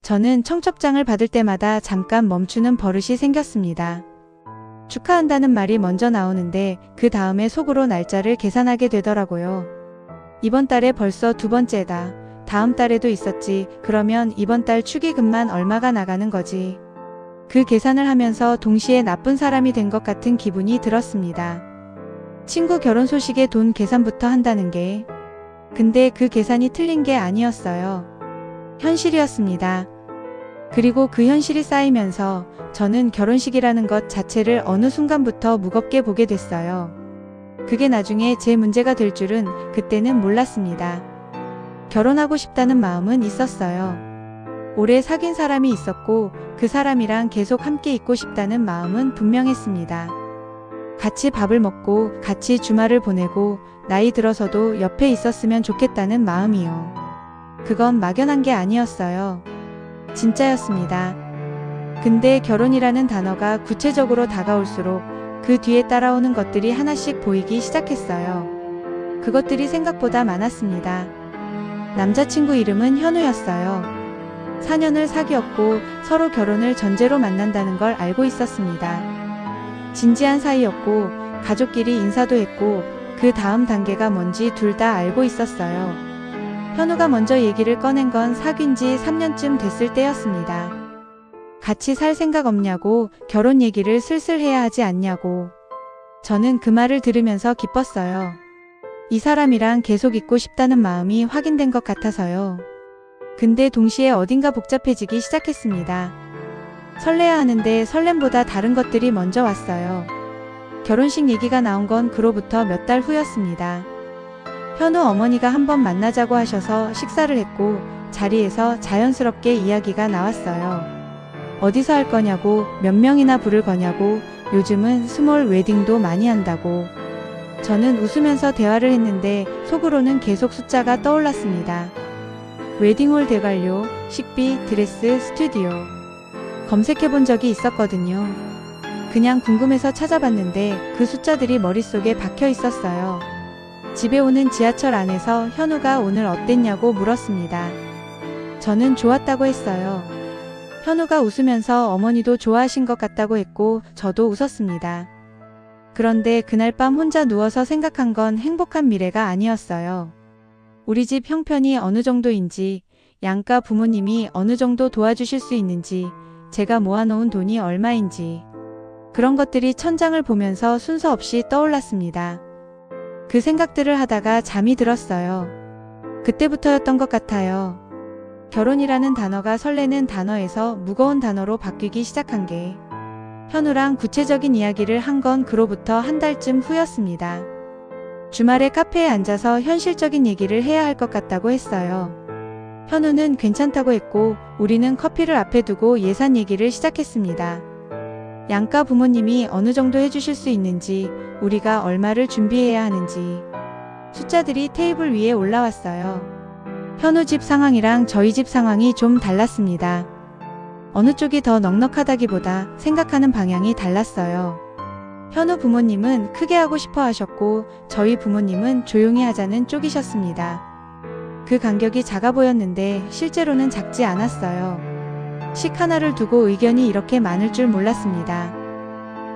저는 청첩장을 받을 때마다 잠깐 멈추는 버릇이 생겼습니다. 축하한다는 말이 먼저 나오는데 그 다음에 속으로 날짜를 계산하게 되더라고요. 이번 달에 벌써 두 번째다. 다음 달에도 있었지. 그러면 이번 달 축의금만 얼마가 나가는 거지. 그 계산을 하면서 동시에 나쁜 사람이 된 것 같은 기분이 들었습니다. 친구 결혼 소식에 돈 계산부터 한다는 게. 근데 그 계산이 틀린 게 아니었어요. 현실이었습니다. 그리고 그 현실이 쌓이면서 저는 결혼식이라는 것 자체를 어느 순간부터 무겁게 보게 됐어요. 그게 나중에 제 문제가 될 줄은 그때는 몰랐습니다. 결혼하고 싶다는 마음은 있었어요. 오래 사귄 사람이 있었고 그 사람이랑 계속 함께 있고 싶다는 마음은 분명했습니다. 같이 밥을 먹고 같이 주말을 보내고 나이 들어서도 옆에 있었으면 좋겠다는 마음이요. 그건 막연한 게 아니었어요. 진짜였습니다. 근데 결혼이라는 단어가 구체적으로 다가올수록 그 뒤에 따라오는 것들이 하나씩 보이기 시작했어요. 그것들이 생각보다 많았습니다. 남자친구 이름은 현우였어요. 4년을 사귀었고 서로 결혼을 전제로 만난다는 걸 알고 있었습니다. 진지한 사이였고 가족끼리 인사도 했고 그 다음 단계가 뭔지 둘 다 알고 있었어요. 현우가 먼저 얘기를 꺼낸 건 사귄 지 3년쯤 됐을 때였습니다. 같이 살 생각 없냐고, 결혼 얘기를 슬슬 해야 하지 않냐고. 저는 그 말을 들으면서 기뻤어요. 이 사람이랑 계속 있고 싶다는 마음이 확인된 것 같아서요. 근데 동시에 어딘가 복잡해지기 시작했습니다. 설레야 하는데 설렘보다 다른 것들이 먼저 왔어요. 결혼식 얘기가 나온 건 그로부터 몇 달 후였습니다. 현우 어머니가 한번 만나자고 하셔서 식사를 했고 자리에서 자연스럽게 이야기가 나왔어요. 어디서 할 거냐고, 몇 명이나 부를 거냐고, 요즘은 스몰 웨딩도 많이 한다고. 저는 웃으면서 대화를 했는데 속으로는 계속 숫자가 떠올랐습니다. 웨딩홀 대관료, 식비, 드레스, 스튜디오. 검색해 본 적이 있었거든요. 그냥 궁금해서 찾아봤는데 그 숫자들이 머릿속에 박혀 있었어요. 집에 오는 지하철 안에서 현우가 오늘 어땠냐고 물었습니다. 저는 좋았다고 했어요. 현우가 웃으면서 어머니도 좋아하신 것 같다고 했고 저도 웃었습니다. 그런데 그날 밤 혼자 누워서 생각한 건 행복한 미래가 아니었어요. 우리 집 형편이 어느 정도인지, 양가 부모님이 어느 정도 도와주실 수 있는지, 제가 모아놓은 돈이 얼마인지, 그런 것들이 천장을 보면서 순서 없이 떠올랐습니다. 그 생각들을 하다가 잠이 들었어요. 그때부터였던 것 같아요. 결혼이라는 단어가 설레는 단어에서 무거운 단어로 바뀌기 시작한 게. 현우랑 구체적인 이야기를 한 건 그로부터 한 달쯤 후였습니다. 주말에 카페에 앉아서 현실적인 얘기를 해야 할 것 같다고 했어요. 현우는 괜찮다고 했고 우리는 커피를 앞에 두고 예산 얘기를 시작했습니다. 양가 부모님이 어느 정도 해주실 수 있는지, 우리가 얼마를 준비해야 하는지. 숫자들이 테이블 위에 올라왔어요. 현우 집 상황이랑 저희 집 상황이 좀 달랐습니다. 어느 쪽이 더 넉넉하다기보다 생각하는 방향이 달랐어요. 현우 부모님은 크게 하고 싶어 하셨고 저희 부모님은 조용히 하자는 쪽이셨습니다. 그 간격이 작아 보였는데 실제로는 작지 않았어요. 식 하나를 두고 의견이 이렇게 많을 줄 몰랐습니다.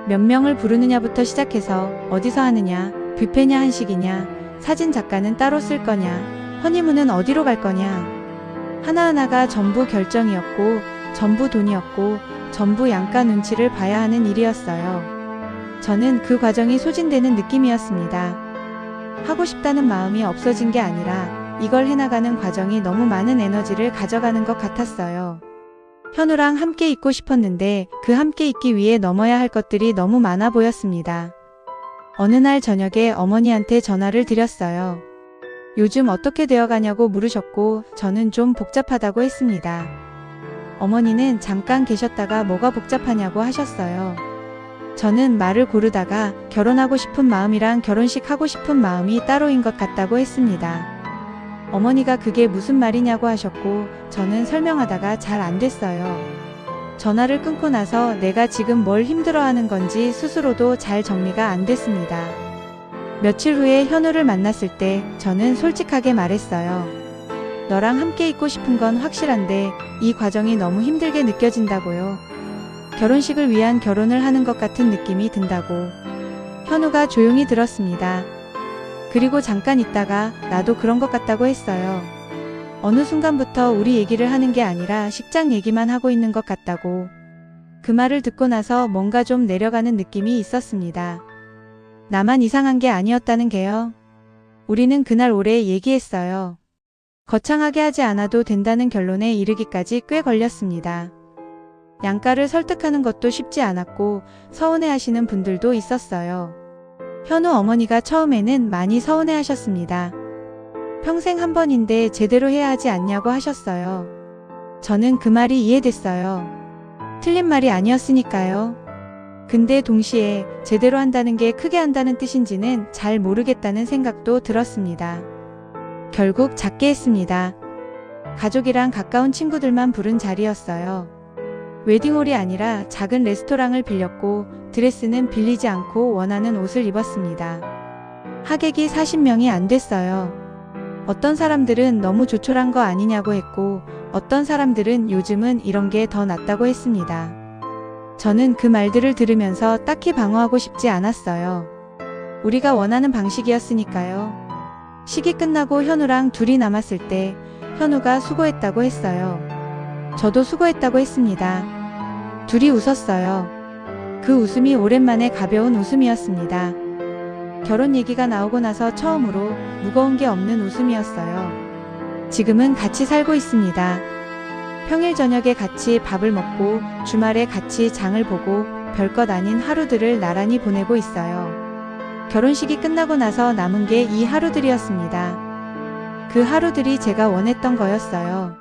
몇 명을 부르느냐부터 시작해서 어디서 하느냐, 뷔페냐 한식이냐, 사진 작가는 따로 쓸 거냐, 허니문은 어디로 갈 거냐. 하나하나가 전부 결정이었고 전부 돈이었고 전부 양가 눈치를 봐야 하는 일이었어요. 저는 그 과정이 소진되는 느낌이었습니다. 하고 싶다는 마음이 없어진 게 아니라 이걸 해나가는 과정이 너무 많은 에너지를 가져가는 것 같았어요. 현우랑 함께 있고 싶었는데 그 함께 있기 위해 넘어야 할 것들이 너무 많아 보였습니다. 어느 날 저녁에 어머니한테 전화를 드렸어요. 요즘 어떻게 되어가냐고 물으셨고 저는 좀 복잡하다고 했습니다. 어머니는 잠깐 계셨다가 뭐가 복잡하냐고 하셨어요. 저는 말을 고르다가 결혼하고 싶은 마음이랑 결혼식 하고 싶은 마음이 따로인 것 같다고 했습니다. 어머니가 그게 무슨 말이냐고 하셨고 저는 설명하다가 잘 안 됐어요. 전화를 끊고 나서 내가 지금 뭘 힘들어하는 건지 스스로도 잘 정리가 안 됐습니다. 며칠 후에 현우를 만났을 때 저는 솔직하게 말했어요. 너랑 함께 있고 싶은 건 확실한데 이 과정이 너무 힘들게 느껴진다고요. 결혼식을 위한 결혼을 하는 것 같은 느낌이 든다고. 현우가 조용히 들었습니다. 그리고 잠깐 있다가 나도 그런 것 같다고 했어요. 어느 순간부터 우리 얘기를 하는 게 아니라 식장 얘기만 하고 있는 것 같다고. 그 말을 듣고 나서 뭔가 좀 내려가는 느낌이 있었습니다. 나만 이상한 게 아니었다는 게요. 우리는 그날 오래 얘기했어요. 거창하게 하지 않아도 된다는 결론에 이르기까지 꽤 걸렸습니다. 양가를 설득하는 것도 쉽지 않았고 서운해하시는 분들도 있었어요. 현우 어머니가 처음에는 많이 서운해하셨습니다. 평생 한 번인데 제대로 해야 하지 않냐고 하셨어요. 저는 그 말이 이해됐어요. 틀린 말이 아니었으니까요. 근데 동시에 제대로 한다는 게 크게 한다는 뜻인지는 잘 모르겠다는 생각도 들었습니다. 결국 작게 했습니다. 가족이랑 가까운 친구들만 부른 자리였어요. 웨딩홀이 아니라 작은 레스토랑을 빌렸고 드레스는 빌리지 않고 원하는 옷을 입었습니다. 하객이 40명이 안 됐어요. 어떤 사람들은 너무 조촐한 거 아니냐고 했고 어떤 사람들은 요즘은 이런 게 더 낫다고 했습니다. 저는 그 말들을 들으면서 딱히 방어하고 싶지 않았어요. 우리가 원하는 방식이었으니까요. 식이 끝나고 현우랑 둘이 남았을 때 현우가 수고했다고 했어요. 저도 수고했다고 했습니다. 둘이 웃었어요. 그 웃음이 오랜만에 가벼운 웃음이었습니다. 결혼 얘기가 나오고 나서 처음으로 무거운 게 없는 웃음이었어요. 지금은 같이 살고 있습니다. 평일 저녁에 같이 밥을 먹고 주말에 같이 장을 보고 별것 아닌 하루들을 나란히 보내고 있어요. 결혼식이 끝나고 나서 남은 게 이 하루들이었습니다. 그 하루들이 제가 원했던 거였어요.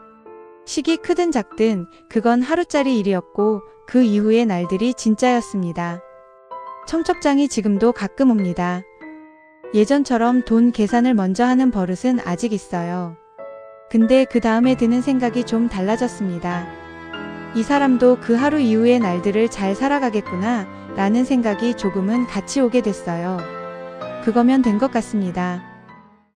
식이 크든 작든 그건 하루짜리 일이었고 그 이후의 날들이 진짜였습니다. 청첩장이 지금도 가끔 옵니다. 예전처럼 돈 계산을 먼저 하는 버릇은 아직 있어요. 근데 그 다음에 드는 생각이 좀 달라졌습니다. 이 사람도 그 하루 이후의 날들을 잘 살아가겠구나 라는 생각이 조금은 같이 오게 됐어요. 그거면 된 것 같습니다.